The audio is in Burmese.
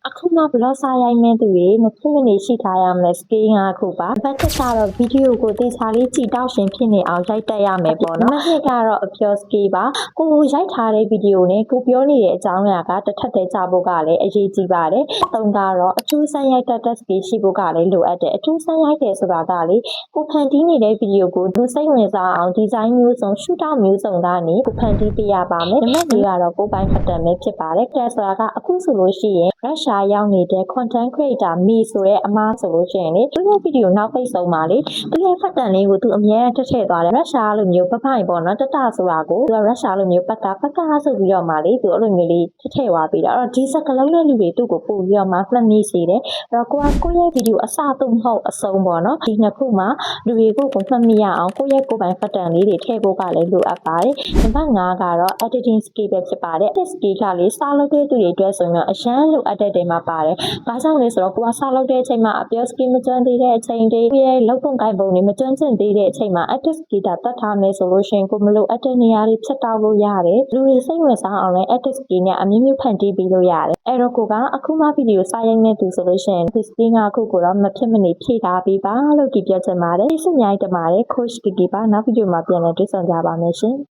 အခုမှဘလော့စာရိုက်နေသူတွေမဖြစ်မနေရှိထားရမယ်စကေး၅ခုပါဘတ်တစ်ကတော့ဗီဒီယိုကိုတေချာလေးကြည်တောက်ရှင်ဖြစ်နေအောင်ရိုက်တက်ရမယ်ပေါ့နော်နှစ်ကတော့အပြောစကေးပါကိုရိုက်ထားတဲ့ဗီဒီယိုနဲ့ကိုပြောနေတဲ့အကြောင်းအရာကတစ်ထပ်တည်းကြဖို့ကလည်းအရေးကြီးပါတယ်သုံးကတော့အထူးဆန်းရိုက်တက်စကေးရှိဖို့ကလည်းလိုအပ်တယ်အထူးဆန်းရိုက်တယ်ဆိုတာကလေကိုဖန်တီးနေတဲ့ဗီဒီယိုကိုသူစိတ်ဝင်စားအောင်ဒီဇိုင်းမျိုးစုံရှုထောင့်မျိုးစုံကနေကိုဖန်တီးပေးရပါမယ်နံပါတ်၄ကတော့ကိုပိုင်ဖတ်တန်ပဲဖြစ်ပါတယ်ကဲဆိုတာကအခုဆိုလို့ရှိရင်ရုရှားရောက်နေတဲ့ content creator မီဆိုတဲ့အမားဆိုလို့ရှိရင်လေသူ့ရဲ့ဗီဒီယိုနောက်ပိတ်ဆုံးပါလေသူရဲ့ဖတ်တန်လေးကိုသူအမြဲထည့်သွားတယ်ရုရှားလိုမျိုးပပိုင်ပေါ့နော်တတဆိုတာကိုသူကရုရှားလိုမျိုးပကာဆိုပြီးတော့မှလေသူအဲ့လိုမျိုးလေးထည့်သွားပေးတာအဲ့တော့ဒီစကလုံးတဲ့လူတွေသူ့ကိုပို့ပြီးတော့မှမှတ်မိစေတယ်အဲ့တော့ကိုရဲ့ဗီဒီယိုအစသို့မဟုတ်အဆုံးပေါ့နော်ဒီနှစ်ခုမှာလူတွေကိုမှတ်မိရအောင်ကိုရဲ့ကိုယ်ပိုင်ဖတ်တန်လေးတွေထည့်ဖို့ကလည်းလိုအပ်ပါတယ်နံပါတ်5ကတော့ editing skill ပဲဖြစ်ပါတယ် edit skill ကလေစာလုပ်တဲ့သူတွေအတွက်ဆိုရင်အရန်လိုအပ်တဲ့တွေမှာပါတယ်ဘာကြောင့်လဲဆိုတော့ကိုကစာလုပ်တဲ့အချိန်မှာအပြော skill မကျွမ်းသေးတဲ့အချိန်တွေရဲ့လောက်ပုံကိုင်ပုံတွေမကျွမ်းကျင်သေးတဲ့အချိန်မှာ edit skill တတ်ထားမယ်ဆိုလို့ရှိရင်ကိုမလိုအပ်တဲ့နေရာတွေဖြတ်တောက်လို့ရတယ်လူတွေစိတ်ဝင်စားအောင်လည်း edit skill နဲ့အမျိုးမျိုးဖန်တီးပေးလို့ရတယ်အဲ့တော့ကိုကအခုမှဗီဒီယိုစာရိုက်နေသူဆိုလို့ရှိရင်ဒီ skill 5ခုကိုတော့မဖြစ်မနေဖြည့်ထားပေးပါလို့ဒီပြောချင်ပါတယ်ဒီစမြိုင်းတမားတဲ့ coach Kiki ပါနောက်ဗီဒီယိုမှာပြန်လည်တွေ့ဆုံကြပါမယ်ရှင်